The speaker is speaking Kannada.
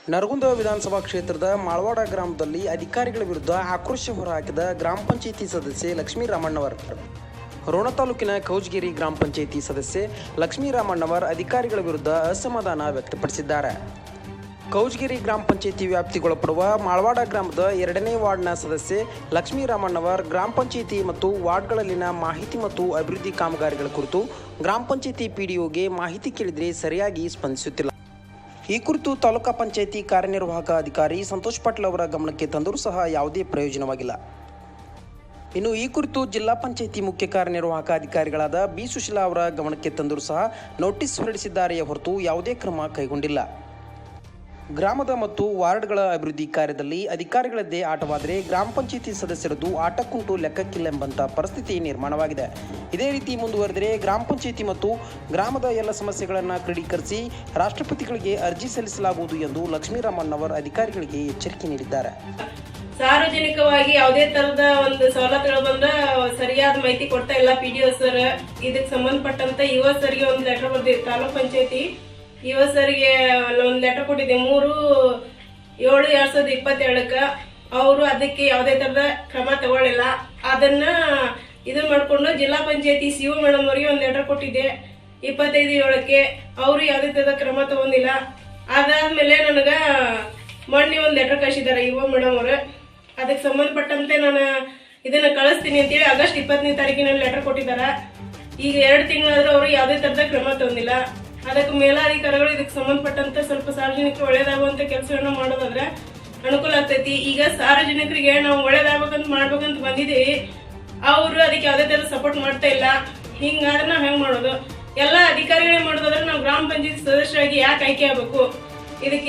ನರಗುಂದ ವಿಧಾನಸಭಾ ಕ್ಷೇತ್ರದ ಮಾಳವಾಡ ಗ್ರಾಮದಲ್ಲಿ ಅಧಿಕಾರಿಗಳ ವಿರುದ್ಧ ಆಕ್ರೋಶ ಹೊರಹಾಕಿದ ಗ್ರಾಮ ಪಂಚಾಯಿತಿ ಸದಸ್ಯೆ ಲಕ್ಷ್ಮೀ ರಾಮಣ್ಣವರ್. ರೋಣ ತಾಲೂಕಿನ ಕೌಜಗಿರಿ ಗ್ರಾಮ ಪಂಚಾಯಿತಿ ಸದಸ್ಯೆ ಲಕ್ಷ್ಮೀ ರಾಮಣ್ಣವರ್ ಅಧಿಕಾರಿಗಳ ವಿರುದ್ಧ ಅಸಮಾಧಾನ ವ್ಯಕ್ತಪಡಿಸಿದ್ದಾರೆ. ಕೌಜಗಿರಿ ಗ್ರಾಮ ಪಂಚಾಯಿತಿ ವ್ಯಾಪ್ತಿಗೊಳಪಡುವ ಮಾಳವಾಡ ಗ್ರಾಮದ 2ನೇ ವಾರ್ಡ್ನ ಸದಸ್ಯೆ ಲಕ್ಷ್ಮೀ ರಾಮಣ್ಣವರ್ ಗ್ರಾಮ ಪಂಚಾಯಿತಿ ಮತ್ತು ವಾರ್ಡ್ಗಳಲ್ಲಿನ ಮಾಹಿತಿ ಮತ್ತು ಅಭಿವೃದ್ಧಿ ಕಾಮಗಾರಿಗಳ ಕುರಿತು ಗ್ರಾಮ ಪಂಚಾಯಿತಿ ಪಿಡಿಒಗೆ ಮಾಹಿತಿ ಕೇಳಿದರೆ ಸರಿಯಾಗಿ ಸ್ಪಂದಿಸುತ್ತಿಲ್ಲ. ಈ ಕುರಿತು ತಾಲೂಕಾ ಪಂಚಾಯಿತಿ ಕಾರ್ಯನಿರ್ವಾಹಕ ಅಧಿಕಾರಿ ಸಂತೋಷ್ ಪಾಟೀಲ್ ಅವರ ಗಮನಕ್ಕೆ ತಂದರೂ ಸಹ ಯಾವುದೇ ಪ್ರಯೋಜನವಾಗಿಲ್ಲ. ಇನ್ನು ಈ ಕುರಿತು ಜಿಲ್ಲಾ ಪಂಚಾಯಿತಿ ಮುಖ್ಯ ಕಾರ್ಯನಿರ್ವಾಹಕ ಅಧಿಕಾರಿಗಳಾದ ಬಿ ಸುಶೀಲಾ ಅವರ ಗಮನಕ್ಕೆ ತಂದರೂ ಸಹ ನೋಟಿಸ್ ಹೊರಡಿಸಿದ್ದಾರೆಯೇ ಹೊರತು ಯಾವುದೇ ಕ್ರಮ ಕೈಗೊಂಡಿಲ್ಲ. ಗ್ರಾಮದ ಮತ್ತು ವಾರ್ಡ್ಗಳ ಅಭಿವೃದ್ಧಿ ಕಾರ್ಯದಲ್ಲಿ ಅಧಿಕಾರಿಗಳದ್ದೇ ಆಟವಾದರೆ ಗ್ರಾಮ ಪಂಚಾಯಿತಿ ಸದಸ್ಯರದ್ದು ಆಟಕ್ಕುಂಟು ಲೆಕ್ಕಕ್ಕಿಲ್ಲೆಂಬಂಥ ಪರಿಸ್ಥಿತಿ ನಿರ್ಮಾಣವಾಗಿದೆ. ಇದೇ ರೀತಿ ಮುಂದುವರೆದರೆ ಗ್ರಾಮ ಪಂಚಾಯಿತಿ ಮತ್ತು ಗ್ರಾಮದ ಎಲ್ಲ ಸಮಸ್ಯೆಗಳನ್ನು ಕ್ರೋಢೀಕರಿಸಿ ರಾಷ್ಟ್ರಪತಿಗಳಿಗೆ ಅರ್ಜಿ ಸಲ್ಲಿಸಲಾಗುವುದು ಎಂದು ಲಕ್ಷ್ಮೀ ರಾಮಣ್ಣವರ್ ಅಧಿಕಾರಿಗಳಿಗೆ ಎಚ್ಚರಿಕೆ ನೀಡಿದ್ದಾರೆ. ಸಾರ್ವಜನಿಕವಾಗಿ ಯಾವುದೇ ತರದ ಒಂದು ಸವಲತ್ತುಗಳು ಬಂದ ಸರಿಯಾದ ಮಾಹಿತಿ ಕೊಡ್ತಾ ಇಲ್ಲ. PDO ಸರ್ ಇದಕ್ಕೆ ಸಂಬಂಧಪಟ್ಟಂತ ಯುವ ಸರ್ಗೆ ಒಂದು ಲೆಟರ್ ಬರ್ದಿದೆ. ತಾಲೂಕ್ ಪಂಚಾಯತಿ ಯುವ ಸರ್ಗೆ ಒಂದು ಲೆಟರ್ ಕೊಟ್ಟಿದೆ 3/7/2022. ಅವರು ಅದಕ್ಕೆ ಯಾವುದೇ ತರದ ಕ್ರಮ ತಗೊಳ್ಳಿಲ್ಲ. ಅದನ್ನ ಇದನ್ನ ಮಾಡ್ಕೊಂಡು ಜಿಲ್ಲಾ ಪಂಚಾಯತಿ CO ಮೇಡಮ್ ಅವರಿಗೆ ಒಂದು ಲೆಟರ್ ಕೊಟ್ಟಿದ್ದೆ 25/7. ಅವರು ಯಾವುದೇ ತರದ ಕ್ರಮ ತಗೊಂಡಿಲ್ಲ. ಅದಾದ್ಮೇಲೆ ನನಗ ಮೊನ್ನೆ ಒಂದು ಲೆಟರ್ ಕಳಿಸಿದ್ದಾರೆ ಯುವ ಮೇಡಮ್ ಅವರು. ಅದಕ್ಕೆ ಸಂಬಂಧಪಟ್ಟಂತೆ ನಾನು ಇದನ್ನ ಕಳಿಸ್ತೀನಿ ಅಂತೇಳಿ ಆಗಸ್ಟ್ 20ನೇ ತಾರೀಕಿನ ಲೆಟರ್ ಕೊಟ್ಟಿದ್ದಾರೆ. ಈಗ 2 ತಿಂಗಳಾದ್ರೂ ಅವರು ಯಾವುದೇ ತರದ ಕ್ರಮ ತಗೊಂಡಿಲ್ಲ. ಅದಕ್ಕೆ ಮೇಲಾಧಿಕಾರಿಗಳು ಇದಕ್ಕೆ ಸಂಬಂಧಪಟ್ಟಂತೆ ಸ್ವಲ್ಪ ಸಾರ್ವಜನಿಕರು ಒಳ್ಳೇದಾಗುವಂತ ಕೆಲಸಗಳನ್ನ ಮಾಡೋದಾದ್ರೆ ಅನುಕೂಲ ಆಗ್ತೈತಿ. ಈಗ ಸಾರ್ವಜನಿಕರಿಗೆ ನಾವು ಒಳ್ಳೇದಾಗಬೇಕಂತ ಮಾಡ್ಬೇಕಂತ ಬಂದಿದ್ದೀವಿ. ಅವರು ಅದಕ್ಕೆ ಯಾವುದೇ ತರ ಸಪೋರ್ಟ್ ಮಾಡ್ತಾ ಇಲ್ಲ. ಹಿಂಗಾದ್ರೆ ನಾವ್ ಹೆಂಗ್ ಮಾಡೋದು? ಎಲ್ಲಾ ಅಧಿಕಾರಿಗಳೇ ಮಾಡೋದಾದ್ರೆ ನಾವು ಗ್ರಾಮ ಪಂಚಾಯತ್ ಸದಸ್ಯರಾಗಿ ಯಾಕೆ ಆಯ್ಕೆ ಆಗ್ಬೇಕು? ಇದಕ್ಕೆ